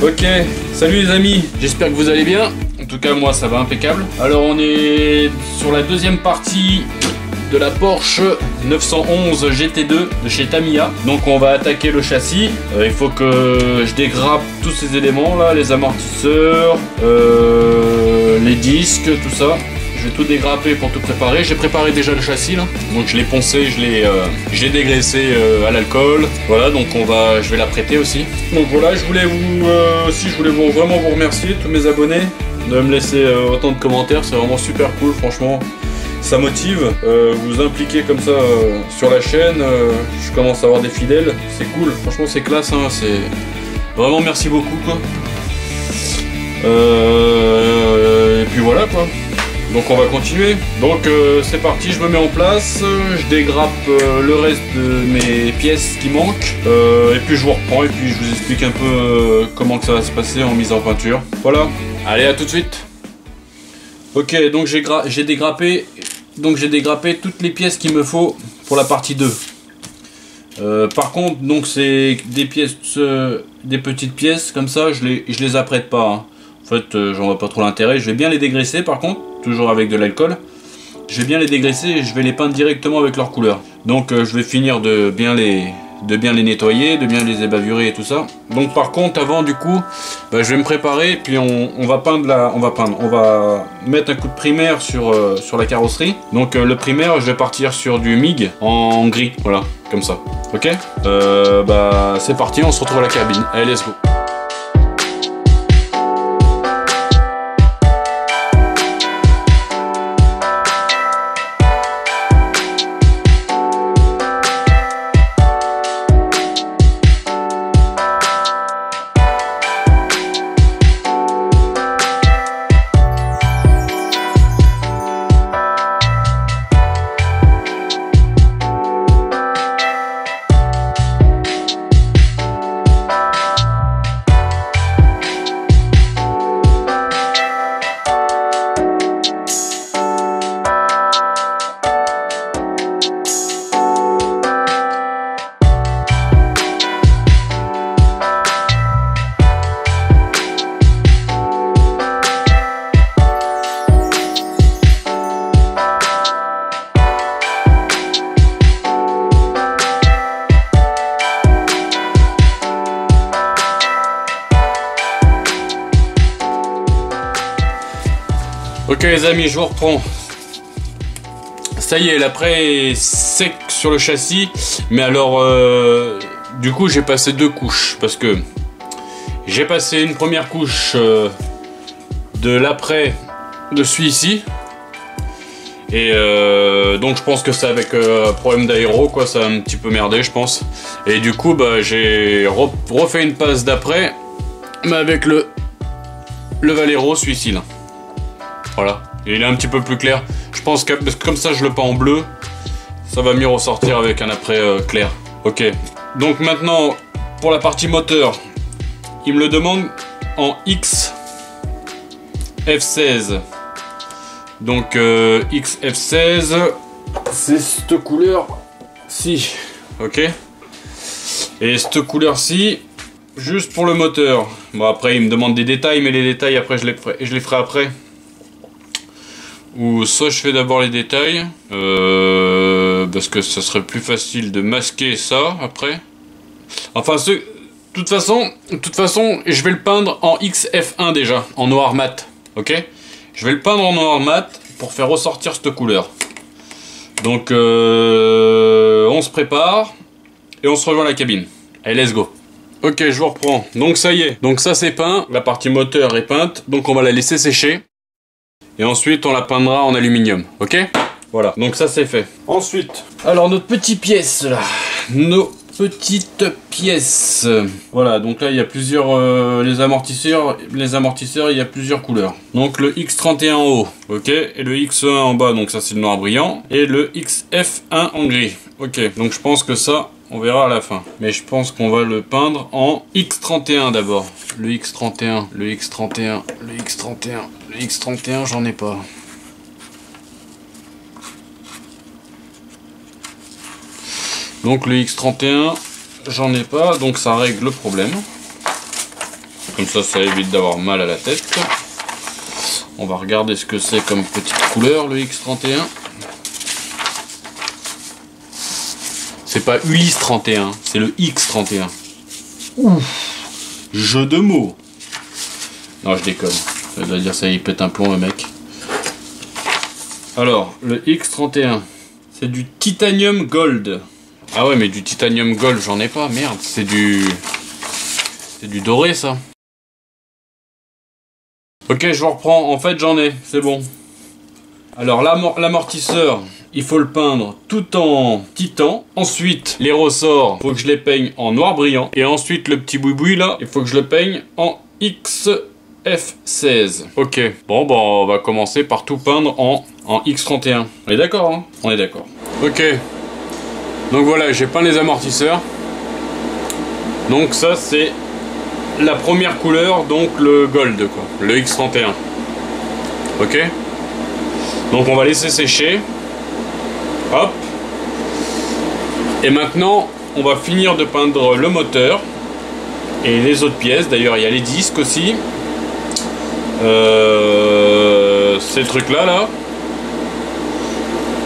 Ok, salut les amis, j'espère que vous allez bien. En tout cas moi ça va impeccable. Alors on est sur la deuxième partie de la Porsche 911 GT2 de chez Tamiya. Donc on va attaquer le châssis. Il faut que je dégrappe tous ces éléments là, les amortisseurs, les disques, tout ça. Je vais tout dégrapper pour tout préparer. J'ai préparé déjà le châssis là, donc je l'ai poncé, je l'ai dégraissé à l'alcool. Voilà, donc je vais l'apprêter aussi. Donc voilà, je voulais vraiment vous remercier tous mes abonnés de me laisser autant de commentaires. C'est vraiment super cool, franchement. Ça motive, vous impliquer comme ça sur la chaîne. Je commence à avoir des fidèles, c'est cool. Franchement, c'est classe. Hein, c'est vraiment merci beaucoup quoi. Et puis voilà quoi. Donc on va continuer. Donc c'est parti, je me mets en place, je dégrappe le reste de mes pièces qui manquent, et puis je vous reprends et puis je vous explique un peu comment que ça va se passer en mise en peinture. Voilà, allez à tout de suite. Ok, donc j'ai dégrappé toutes les pièces qu'il me faut pour la partie 2. Par contre, donc c'est des pièces, des petites pièces comme ça, je les apprête pas. Hein. En fait, j'en vois pas trop l'intérêt. Je vais bien les dégraisser par contre, toujours avec de l'alcool. Je vais bien les dégraisser et je vais les peindre directement avec leur couleur. Donc je vais finir de bien les nettoyer, de bien les ébavurer et tout ça. Donc par contre, avant du coup, je vais me préparer puis on va mettre un coup de primaire sur la carrosserie. Donc le primaire, je vais partir sur du MIG en gris, voilà, comme ça. Ok, c'est parti, on se retrouve à la cabine. Allez, let's go. Ok les amis, je vous reprends. Ça y est, l'après est sec sur le châssis. Mais alors, du coup j'ai passé 2 couches. Parce que j'ai passé une première couche de l'après dessus ici. Et donc je pense que c'est avec problème d'aéro quoi, ça a un petit peu merdé je pense. Et du coup j'ai refait une passe d'après. Mais avec le Valero, celui-ci là. Voilà, et il est un petit peu plus clair. Je pense que comme ça je le peins en bleu, ça va mieux ressortir avec un après clair. Ok, donc maintenant pour la partie moteur, il me le demande en XF16. Donc XF16, c'est cette couleur-ci. Ok, et cette couleur-ci, juste pour le moteur. Bon après il me demande des détails, mais les détails après je les ferai après. Ou soit je fais d'abord les détails, parce que ça serait plus facile de masquer ça après. Enfin, de toute façon, je vais le peindre en XF1 déjà, en noir mat. Ok, je vais le peindre en noir mat pour faire ressortir cette couleur. Donc, on se prépare et on se rejoint à la cabine. Allez, let's go. Ok, je vous reprends. Donc ça y est. Donc ça c'est peint. La partie moteur est peinte. Donc on va la laisser sécher. Et ensuite on la peindra en aluminium, ok? Voilà, donc ça c'est fait. Ensuite, alors notre petite pièce là, nos petites pièces. Voilà, donc là il y a plusieurs, les amortisseurs il y a plusieurs couleurs. Donc le X31 en haut, ok? Et le X1 en bas, donc ça c'est le noir brillant. Et le XF1 en gris, ok? Donc je pense que ça, on verra à la fin. Mais je pense qu'on va le peindre en X31 d'abord. Le X31, le X31, le X31, le X31, j'en ai pas. Donc le X31, j'en ai pas, donc ça règle le problème. Comme ça évite d'avoir mal à la tête. On va regarder ce que c'est comme petite couleur, le X31. C'est pas Ulysse 31, c'est le X31. Ouf, jeu de mots. Non, je déconne. Ça veut dire ça, il pète un plomb, le mec. Alors, le X31, c'est du titanium gold. Ah ouais, mais du titanium gold, j'en ai pas, merde. C'est du doré, ça. Ok, je reprends. En fait, j'en ai, c'est bon. Alors, l'amortisseur, il faut le peindre tout en titan. Ensuite, les ressorts, il faut que je les peigne en noir brillant. Et ensuite, le petit boui-boui, là, il faut que je le peigne en XF16. Ok, bon, bah, on va commencer par tout peindre en X31. On est d'accord, hein? On est d'accord. Ok. Donc voilà, j'ai peint les amortisseurs. Donc ça, c'est la première couleur, donc le gold, quoi. Le X31. Ok. Donc on va laisser sécher. Hop. Et maintenant, on va finir de peindre le moteur. Et les autres pièces. D'ailleurs, il y a les disques aussi. Ces trucs-là, là.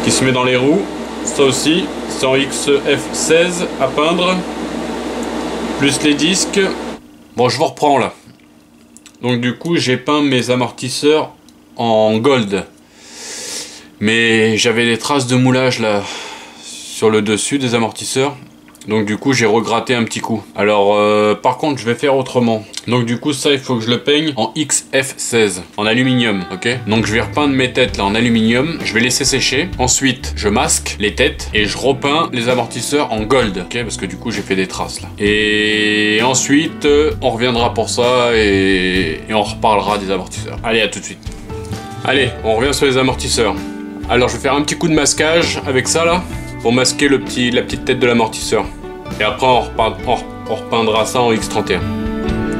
Qui se met dans les roues. Ça aussi, c'est en XF16 à peindre. Plus les disques. Bon, je vous reprends là. Donc du coup, j'ai peint mes amortisseurs en gold. Mais j'avais des traces de moulage là sur le dessus des amortisseurs. Donc du coup, j'ai regratté un petit coup. Alors, par contre, je vais faire autrement. Donc du coup, ça, il faut que je le peigne en XF16, en aluminium, ok? Donc je vais repeindre mes têtes là en aluminium. Je vais laisser sécher. Ensuite, je masque les têtes et je repeins les amortisseurs en gold, ok? Parce que du coup, j'ai fait des traces là. Et ensuite, on reviendra pour ça et on reparlera des amortisseurs. Allez, à tout de suite. Allez, on revient sur les amortisseurs. Alors, je vais faire un petit coup de masquage avec ça là, pour masquer la petite tête de l'amortisseur. Et après, on repeindra ça en X31.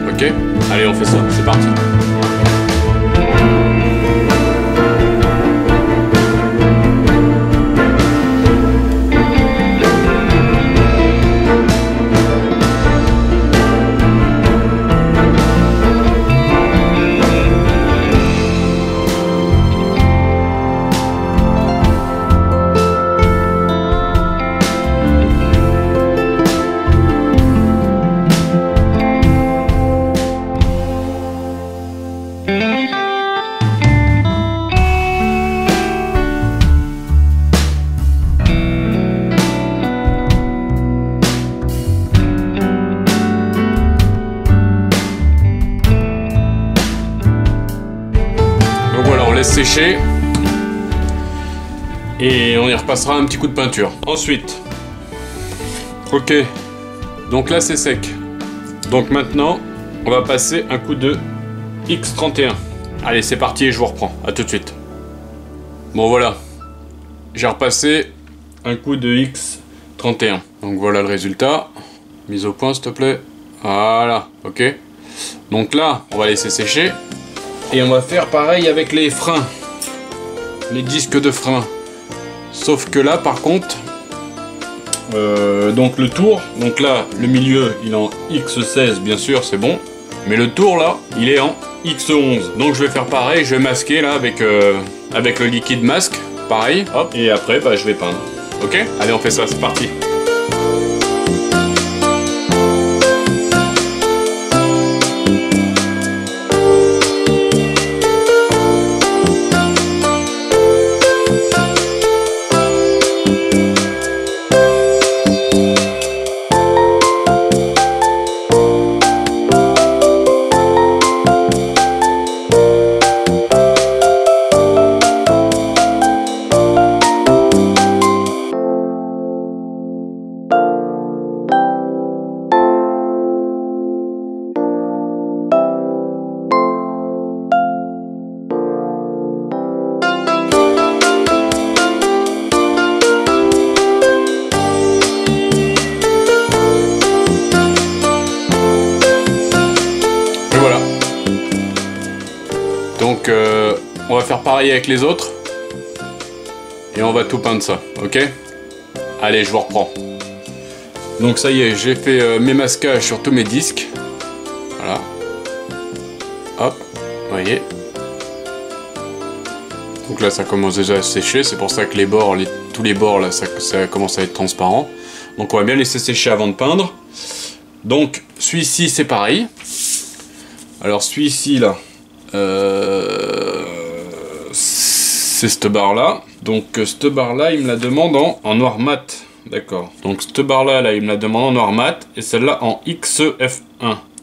Ok? Allez, on fait ça. C'est parti. Sécher et on y repassera un petit coup de peinture. Ensuite, ok, donc là c'est sec. Donc maintenant, on va passer un coup de X31. Allez, c'est parti et je vous reprends. À tout de suite. Bon voilà, j'ai repassé un coup de X31. Donc voilà le résultat. Mise au point s'il te plaît. Voilà, ok. Donc là, on va laisser sécher. Et on va faire pareil avec les freins. Les disques de frein. Sauf que là, par contre, donc le tour, donc là, le milieu, il est en X16, bien sûr, c'est bon. Mais le tour, là, il est en X11. Donc je vais faire pareil, je vais masquer là avec le liquide masque. Pareil, hop. Et après, bah, je vais peindre. Ok? Allez, on fait ça, c'est parti. Donc on va faire pareil avec les autres. Et on va tout peindre ça, ok? Allez, je vous reprends. Donc ça y est, j'ai fait mes masquages sur tous mes disques. Voilà. y est. Donc là ça commence déjà à sécher, c'est pour ça que les bords, tous les bords là ça commence à être transparent. Donc on va bien laisser sécher avant de peindre. Donc celui-ci c'est pareil. Alors celui-ci là, c'est cette barre là. Donc cette barre là il me la demande en noir mat. D'accord. Donc cette barre là, il me la demande en noir mat et celle-là en XF1.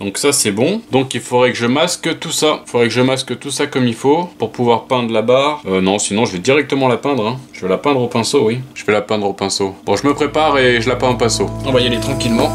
Donc ça c'est bon. Donc il faudrait que je masque tout ça. Il faudrait que je masque tout ça comme il faut pour pouvoir peindre la barre. Non, sinon je vais directement la peindre. Hein. Je vais la peindre au pinceau, oui. Je vais la peindre au pinceau. Bon, je me prépare et je la peins au pinceau. On va y aller tranquillement.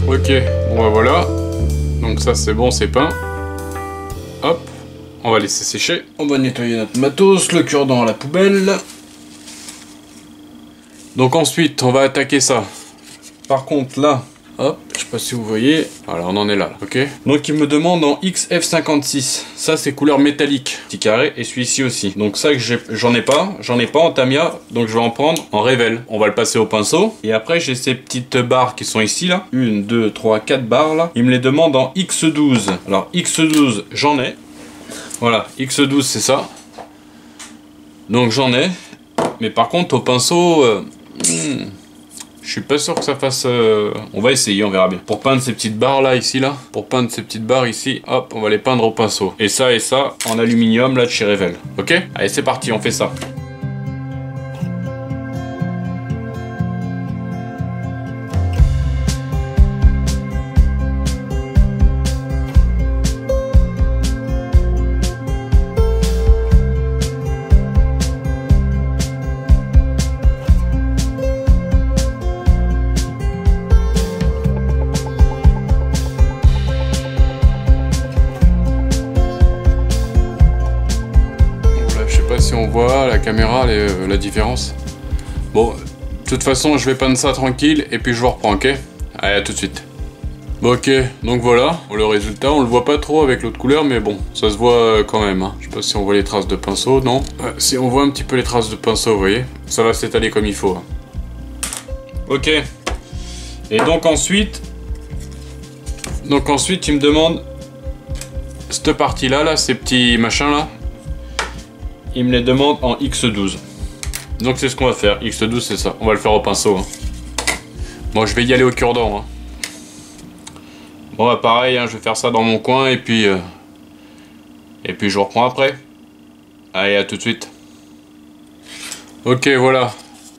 Ok, bon bah voilà. Donc ça c'est bon, c'est peint. Hop, on va laisser sécher. On va nettoyer notre matos, le cure-dent à la poubelle. Donc ensuite, on va attaquer ça. Par contre là, hop, je sais pas si vous voyez. Voilà, on en est là, ok. Donc il me demande en XF56. Ça c'est couleur métallique, petit carré, et celui-ci aussi. Donc ça que j'en ai pas en Tamiya, donc je vais en prendre en Revell. On va le passer au pinceau. Et après j'ai ces petites barres qui sont ici là. 1, 2, 3, 4 barres là. Il me les demande en X12. Alors X12 j'en ai. Voilà, X12 c'est ça. Donc j'en ai. Mais par contre au pinceau... je suis pas sûr que ça fasse... On va essayer, on verra bien. Pour peindre ces petites barres là, ici là. Pour peindre ces petites barres ici, hop, on va les peindre au pinceau. Et ça en aluminium là de chez Revell. Ok? Allez, c'est parti, on fait ça. Si on voit la caméra, la différence. Bon, de toute façon, je vais peindre ça tranquille et puis je vous reprends, ok? Allez, à tout de suite. Bon, ok, donc voilà, le résultat, on le voit pas trop avec l'autre couleur, mais bon, ça se voit quand même. Hein. Je sais pas si on voit les traces de pinceau, non? Si on voit un petit peu les traces de pinceau, vous voyez, ça va s'étaler comme il faut. Hein. Ok. Et donc ensuite, il me demande cette partie-là, là, ces petits machins là, il me les demande en X12. Donc c'est ce qu'on va faire. X12, c'est ça. On va le faire au pinceau. Hein. Bon, je vais y aller au cure-dent. Hein. Bon, bah pareil, hein, je vais faire ça dans mon coin et puis je vous reprends après. Allez, à tout de suite. Ok, voilà.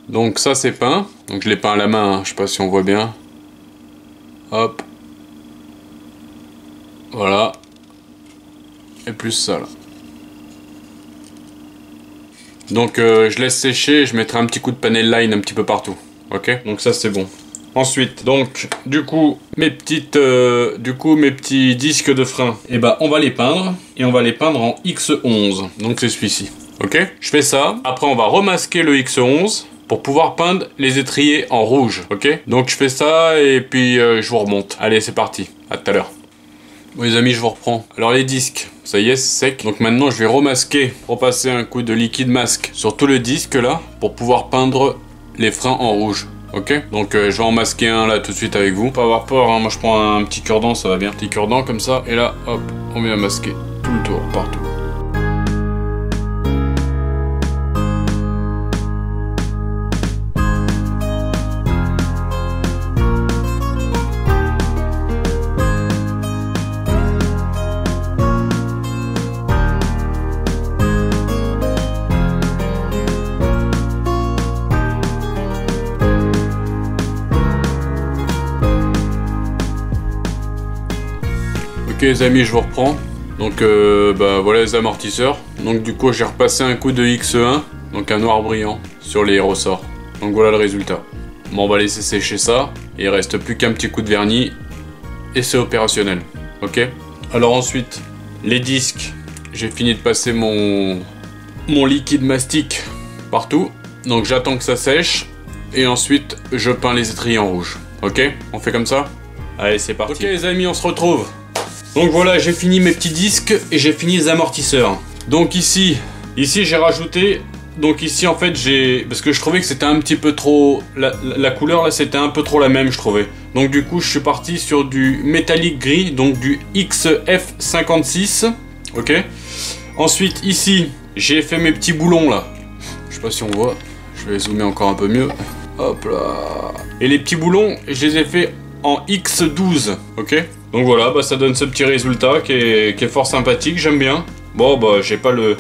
Donc ça, c'est peint. Donc je l'ai peint à la main. Hein. Je sais pas si on voit bien. Hop. Voilà. Et plus ça, là. Donc je laisse sécher et je mettrai un petit coup de panel line un petit peu partout. Ok, donc ça c'est bon. Ensuite, donc du coup mes petits disques de frein, et bah on va les peindre et on va les peindre en X11. Donc c'est celui-ci. Ok, je fais ça. Après on va remasquer le X11 pour pouvoir peindre les étriers en rouge. Ok, donc je fais ça et puis je vous remonte. Allez, c'est parti. À tout à l'heure. Bon les amis, je vous reprends. Alors les disques, ça y est, c'est sec. Donc maintenant je vais remasquer, repasser un coup de liquide masque sur tout le disque là, pour pouvoir peindre les freins en rouge. Ok, donc je vais en masquer un là tout de suite avec vous. Pas avoir peur, hein. Moi je prends un petit cure-dent, ça va bien. Petit cure-dent comme ça, et là, hop, on vient masquer tout le tour, partout. Ok les amis, je vous reprends. Donc bah voilà les amortisseurs. Donc du coup j'ai repassé un coup de X1, donc un noir brillant sur les ressorts. Donc voilà le résultat. Bon, on va laisser sécher ça. Et il reste plus qu'un petit coup de vernis et c'est opérationnel. Ok. Alors ensuite les disques, j'ai fini de passer mon liquide mastic partout. Donc j'attends que ça sèche et ensuite je peins les étriers en rouge. Ok, on fait comme ça. Allez, c'est parti. Ok les amis, on se retrouve. Donc voilà, j'ai fini mes petits disques et j'ai fini les amortisseurs. Donc ici j'ai rajouté, donc ici en fait parce que je trouvais que c'était un petit peu trop, la couleur là c'était un peu trop la même je trouvais. Donc du coup je suis parti sur du métallique gris, donc du XF56, ok. Ensuite ici, j'ai fait mes petits boulons là. Je sais pas si on voit, je vais zoomer encore un peu mieux. Hop là. Et les petits boulons, je les ai fait en X12, ok. Donc voilà, bah ça donne ce petit résultat qui est fort sympathique, j'aime bien. Bon bah j'ai pas le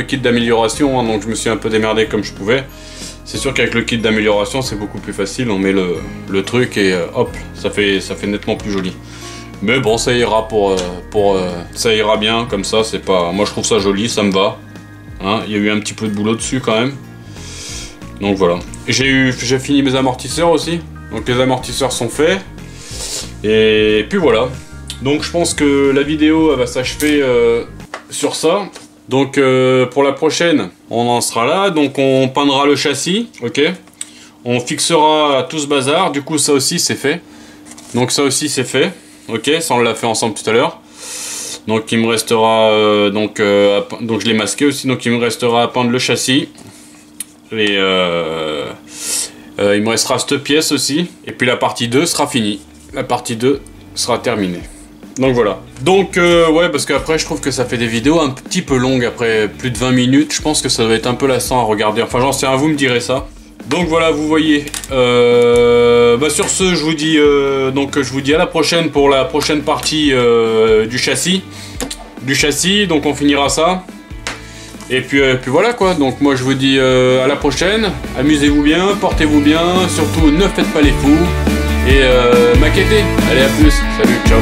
kit d'amélioration, hein, donc je me suis un peu démerdé comme je pouvais. C'est sûr qu'avec le kit d'amélioration c'est beaucoup plus facile, on met le truc et hop, ça fait nettement plus joli. Mais bon, ça ira ça ira bien comme ça, c'est pas, moi je trouve ça joli, ça me va. Hein, il y a eu un petit peu de boulot dessus quand même. Donc voilà. J'ai fini mes amortisseurs aussi. Donc les amortisseurs sont faits. Et puis voilà. Donc je pense que la vidéo va s'achever sur ça. Donc pour la prochaine, on en sera là. Donc on peindra le châssis, ok. On fixera tout ce bazar. Du coup ça aussi c'est fait. Donc ça aussi c'est fait, ok. Ça on l'a fait ensemble tout à l'heure. Donc il me restera donc je l'ai masqué aussi. Donc il me restera à peindre le châssis. Et il me restera cette pièce aussi. Et puis la partie 2 sera finie. La partie 2 sera terminée. Donc voilà. Donc ouais, parce qu'après je trouve que ça fait des vidéos un petit peu longues. Après plus de 20 minutes, je pense que ça doit être un peu lassant à regarder. Enfin j'en sais rien, vous me direz ça. Donc voilà, vous voyez. Bah sur ce, je vous dis à la prochaine pour la prochaine partie du châssis. Donc on finira ça. Et puis voilà quoi, donc moi je vous dis à la prochaine, amusez-vous bien, portez-vous bien, surtout ne faites pas les fous, et maquettez, allez à plus, salut, ciao.